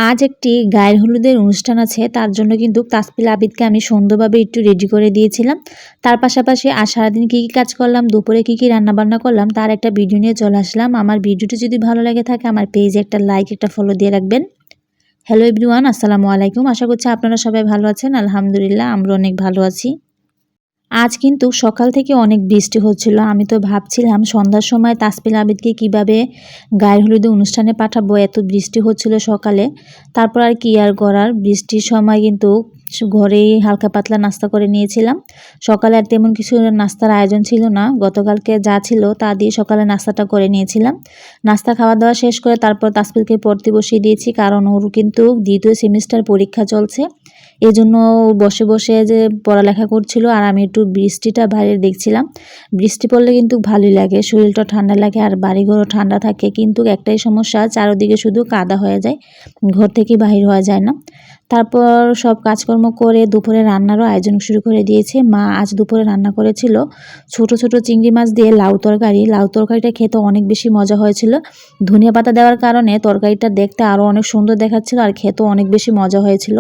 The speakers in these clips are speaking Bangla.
আজ একটি গায়ের হলুদের অনুষ্ঠান আছে, তার জন্য কিন্তু তাসপিল আবিদকে আমি সুন্দরভাবে একটু রেডি করে দিয়েছিলাম। তার পাশাপাশি সারাদিন কী কী কাজ করলাম, দুপুরে কী কী রান্নাবান্না করলাম তার একটা ভিডিও নিয়ে চলে আসলাম। আমার ভিডিওটি যদি ভালো লাগে থাকে আমার পেজে একটা লাইক, একটা ফলো দিয়ে রাখবেন। হ্যালো এভরিওয়ান, আসসালামু আলাইকুম। আশা করছি আপনারা সবাই ভালো আছেন। আলহামদুলিল্লাহ আমরা অনেক ভালো আছি। আজ কিন্তু সকাল থেকে অনেক বৃষ্টি হচ্ছিল। আমি তো ভাবছিলাম সন্ধ্যার সময় তাসপিল আবিদকে কিভাবে গায়ের হলুদে অনুষ্ঠানে পাঠাবো, এত বৃষ্টি হচ্ছিল সকালে। তারপর আর কি আর করার, বৃষ্টির সময় কিন্তু ঘরেই হালকা পাতলা নাস্তা করে নিয়েছিলাম। সকালে আর তেমন কিছু নাস্তার আয়োজন ছিল না, গতকালকে যা ছিল তা দিয়ে সকালে নাস্তাটা করে নিয়েছিলাম। নাস্তা খাওয়া দাওয়া শেষ করে তারপর তাসপিলকে পড়তে বসিয়ে দিয়েছি, কারণ ওর কিন্তু দ্বিতীয় সেমিস্টার পরীক্ষা চলছে। এজন্য বসে বসে যে পড়ালেখা করছিল আর আমি একটু বৃষ্টিটা বাইরে দেখছিলাম। বৃষ্টি পড়লে কিন্তু ভালোই লাগে, শরীরটা ঠান্ডা লাগে আর বাড়িঘরও ঠান্ডা থাকে। কিন্তু একটাই সমস্যা, চারদিকে শুধু কাদা হয়ে যায়, ঘর থেকে বাহির হওয়া যায় না। তারপর সব কাজকর্ম করে দুপুরে রান্নারও আয়োজন শুরু করে দিয়েছে। মা আজ দুপুরে রান্না করেছিল ছোট ছোট চিংড়ি মাছ দিয়ে লাউ তরকারি। লাউ তরকারিটা খেতে অনেক বেশি মজা হয়েছিল। ধনিয়া পাতা দেওয়ার কারণে তরকারিটা দেখতে আরও অনেক সুন্দর দেখাচ্ছিল আর খেতেও অনেক বেশি মজা হয়েছিল।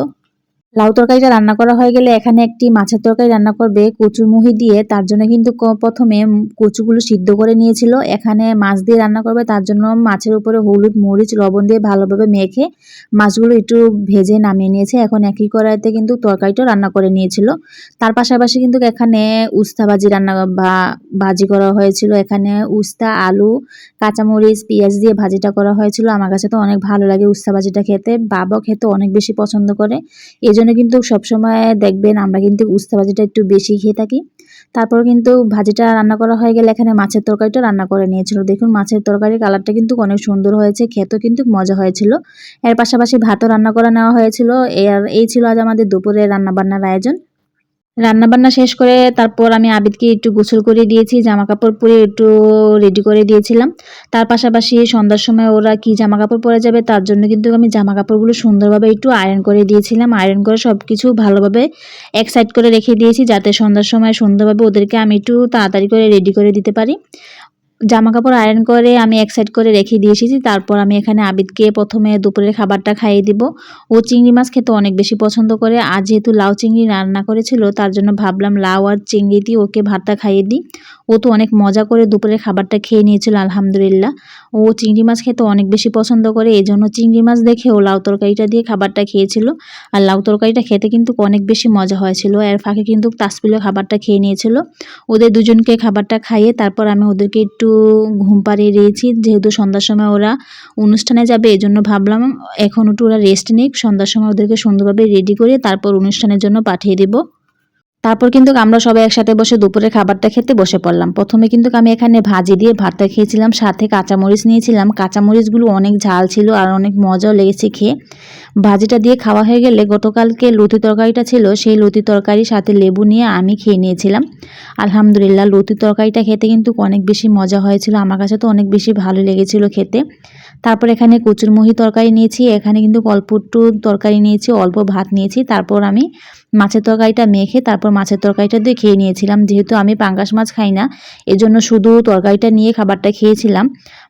লাউ তরকারিটা রান্না করা হয়ে গেলে এখানে একটি মাছের তরকারি রান্না করবে কচুরমুহি দিয়ে। তার জন্য কিন্তু প্রথমে কচুগুলো সিদ্ধ করে নিয়েছিল। এখানে মাছ দিয়ে রান্না করবে, তার জন্য মাছের উপরে হলুদ মরিচ লবণ দিয়ে ভালোভাবে মেখে মাছগুলো একটু ভেজে নামিয়ে নিয়েছে। এখন একই কড়াইতে কিন্তু তরকারিটা রান্না করে নিয়েছিল। তার পাশাপাশি কিন্তু এখানে উস্তা ভাজি করা হয়েছিল। এখানে উস্তা, আলু, কাঁচামরিচ, পেঁয়াজ দিয়ে ভাজিটা করা হয়েছিল। আমার কাছে তো অনেক ভালো লাগে উস্তা ভাজিটা খেতে, বাবাও খেতে অনেক বেশি পছন্দ করে। এজন্য কিন্তু সবসময় দেখবেন আমরা কিন্তু উস্তা ভাজিটা একটু বেশি খেয়ে থাকি। তারপর কিন্তু ভাজিটা রান্না করা হয়ে গেলে এখানে মাছের তরকারিটা রান্না করে নিয়েছিল। দেখুন মাছের তরকারির কালারটা কিন্তু অনেক সুন্দর হয়েছে, খেতেও কিন্তু মজা হয়েছিল। এর পাশাপাশি ভাতও রান্না করে নেওয়া হয়েছিল। এই ছিল আজ আমাদের দুপুরে রান্নাবান্নার আয়োজন। রান্নাবান্না শেষ করে তারপর আমি আবিদকে একটু গোসল করে দিয়েছি, জামা কাপড় পরে একটু রেডি করে দিয়েছিলাম। তার পাশাপাশি সন্ধ্যার সময় ওরা কি জামা কাপড় পরে যাবে তার জন্য কিন্তু আমি জামা কাপড়গুলো সুন্দরভাবে একটু আয়রন করে দিয়েছিলাম। আয়রন করে সব কিছু ভালোভাবে এক সাইড করে রেখে দিয়েছি, যাতে সন্ধ্যার সময় সুন্দরভাবে ওদেরকে আমি একটু তাড়াতাড়ি করে রেডি করে দিতে পারি। জামা কাপড় আয়রন করে আমি এক সাইড করে রেখে দিয়ে এসেছি। তারপর আমি এখানে আবিদকে প্রথমে দুপুরের খাবারটা খাইয়ে দিব। ও চিংড়ি মাছ খেতে অনেক বেশি পছন্দ করে। আজ যেহেতু লাউ চিংড়ি রান্না করেছিল তার জন্য ভাবলাম লাউ আর চিংড়ি দিয়ে ওকে ভাতটা খাইয়ে দিই। ও তো অনেক মজা করে দুপুরের খাবারটা খেয়ে নিয়েছিল আলহামদুলিল্লাহ। ও চিংড়ি মাছ খেতে অনেক বেশি পছন্দ করে, এই জন্য চিংড়ি মাছ দেখে ও লাউ তরকারিটা দিয়ে খাবারটা খেয়েছিল। আর লাউ তরকারিটা খেতে কিন্তু অনেক বেশি মজা হয়েছিল। এর ফাঁকে কিন্তু তাসপিলও খাবারটা খেয়ে নিয়েছিল। ওদের দুজনকে খাবারটা খাইয়ে তারপর আমি ওদেরকে একটু ঘুম পাড়িয়ে দিয়েছি, যেহেতু সন্ধ্যার সময় ওরা অনুষ্ঠানে যাবে এজন্য ভাবলাম এখন একটু ওরা রেস্ট নিক, সন্ধ্যার সময় ওদেরকে সুন্দরভাবে রেডি করে তারপর অনুষ্ঠানের জন্য পাঠিয়ে দেব। তারপর কিন্তু আমরা সবাই একসাথে বসে দুপুরের খাবারটা খেতে বসে পড়লাম। প্রথমে কিন্তু আমি এখানে ভাজি দিয়ে ভাতটা খেয়েছিলাম, সাথে কাঁচামরিচ নিয়েছিলাম। কাঁচামরিচগুলো অনেক ঝাল ছিল আর অনেক মজাও লেগেছে খেয়ে। ভাজিটা দিয়ে খাওয়া হয়ে গেলে গতকালকে লতি তরকারিটা ছিল, সেই লতি তরকারির সাথে লেবু নিয়ে আমি খেয়ে নিয়েছিলাম। আলহামদুলিল্লাহ লতি তরকারিটা খেতে কিন্তু অনেক বেশি মজা হয়েছিল, আমার কাছে তো অনেক বেশি ভালো লেগেছিল খেতে। তারপর এখানে কচুরমুহি তরকারি নিয়েছি, এখানে কিন্তু অল্প একটু তরকারি নিয়েছি, অল্প ভাত নিয়েছি। তারপর আমি মাছের তরকারিটা মেখে তারপর মাছের তরকারিটা দিয়ে খেয়ে নিয়েছিলাম। যেহেতু আমি পাঙ্গাস মাছ খাই না এজন্য শুধু তরকারিটা নিয়ে খাবারটা খেয়েছিলাম।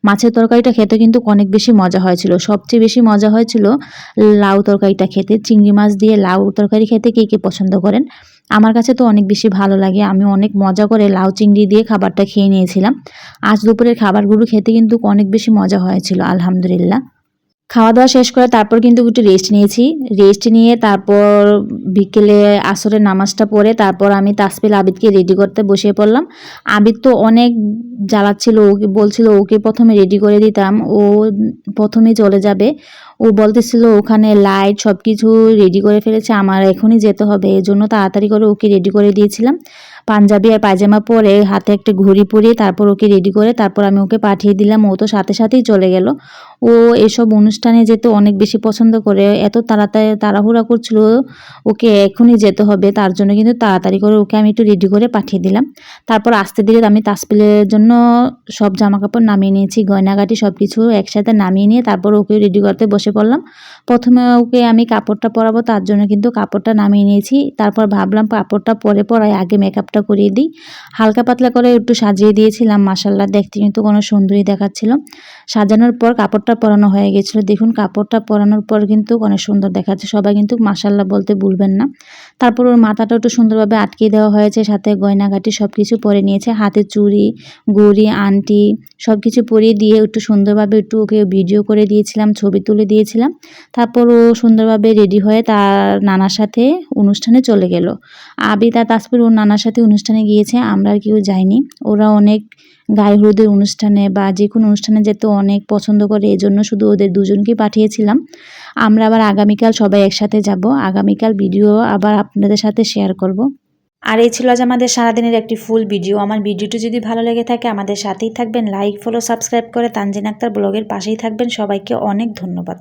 মাছের তরকারিটা খেতে কিন্তু অনেক বেশি মজা হয়েছিল। সবচেয়ে বেশি মজা হয়েছিল লাউ তরকারিটা খেতে। চিংড়ি মাছ দিয়ে লাউ তরকারি খেতে কে কে পছন্দ করেন? আমার কাছে তো অনেক বেশি ভালো লাগে। আমি অনেক মজা করে লাউ চিংড়ি দিয়ে খাবারটা খেয়ে নিয়েছিলাম। আজ দুপুরের খাবারগুলো খেতে কিন্তু অনেক বেশি মজা হয়েছিল আলহামদুলিল্লাহ। খাওয়া দাওয়া শেষ করে তারপর কিন্তু একটু রেস্ট নিয়েছি। রেস্ট নিয়ে তারপর বিকেলে আসরের নামাজটা পড়ে তারপর আমি তাসপিল আবিদকে রেডি করতে বসে পড়লাম। আবিদ তো অনেক জ্বালাচ্ছিল, ওকে বলছিল ওকে প্রথমে রেডি করে দিতাম, ও প্রথমেই চলে যাবে। ও বলতেছিল ওখানে লাইট সব কিছু রেডি করে ফেলেছে, আমার এখনই যেতে হবে। এজন্য তাড়াতাড়ি করে ওকে রেডি করে দিয়েছিলাম। পাঞ্জাবি আর পায়জামা পরে হাতে একটা ঘড়ি পরিয়ে তারপর ওকে রেডি করে তারপর আমি ওকে পাঠিয়ে দিলাম। ও তো সাথে সাথেই চলে গেল। ও এসব অনুষ্ঠানে যেতে অনেক বেশি পছন্দ করে, এত তাড়াতাড়ি তাড়াহুড়া করছিল ওকে এখনই যেতে হবে, তার জন্য কিন্তু তাড়াতাড়ি করে ওকে আমি একটু রেডি করে পাঠিয়ে দিলাম। তারপর আস্তে ধীরে আমি তাসপিলের জন্য সব জামা কাপড় নামিয়ে নিয়েছি, গয়নাগাটি সব কিছু একসাথে নামিয়ে নিয়ে তারপর ওকে রেডি করতে বসে বসে পড়লাম। প্রথমে ওকে আমি কাপড়টা পরাবো, তার জন্য কিন্তু কাপড়টা নামিয়ে নিয়েছি। তারপর ভাবলাম কাপড়টা পরে পরাই আগে মেকআপটা করিয়ে দিই। হালকা পাতলা করে একটু সাজিয়ে দিয়েছিলাম, মাশাআল্লাহ দেখতে কিন্তু কোনো সুন্দরই দেখাচ্ছিল। সাজানোর পর কাপড়টা পরানো হয়ে গেছিলো। দেখুন কাপড়টা পরানোর পর কিন্তু অনেক সুন্দর দেখাচ্ছে, সবাই কিন্তু মাশাআল্লাহ বলতে ভুলবেন না। তারপর ওর মাথাটা একটু সুন্দরভাবে আটকিয়ে দেওয়া হয়েছে, সাথে গয়নাগাটি সব কিছু পরে নিয়েছে, হাতে চুড়ি, ঘড়ি, আংটি সব কিছু পরিয়ে দিয়ে একটু সুন্দরভাবে একটু ওকে ভিডিও করে দিয়েছিলাম, ছবি তুলে দিয়েছিলাম। তারপর ও সুন্দরভাবে রেডি হয়ে তার নানার সাথে অনুষ্ঠানে চলে গেল। আবিদ আর তাসফির ওর নানার সাথে অনুষ্ঠানে গিয়েছে, আমরা আর কেউ যাইনি। ওরা অনেক গায়ে হলুদের অনুষ্ঠানে বা যে কোনো অনুষ্ঠানে যেতে অনেক পছন্দ করে, এজন্য শুধু ওদের দুজনকেই পাঠিয়েছিলাম। আমরা আবার আগামীকাল সবাই একসাথে যাব। আগামীকাল ভিডিও আবার আপনাদের সাথে শেয়ার করব। আর এই ছিল আজ আমাদের সারাদিনের একটি ফুল ভিডিও। আমার ভিডিওটি যদি ভালো লেগে থাকে আমাদের সাথেই থাকবেন, লাইক, ফলো, সাবস্ক্রাইব করে তানজিন আক্তার ব্লগের পাশেই থাকবেন। সবাইকে অনেক ধন্যবাদ।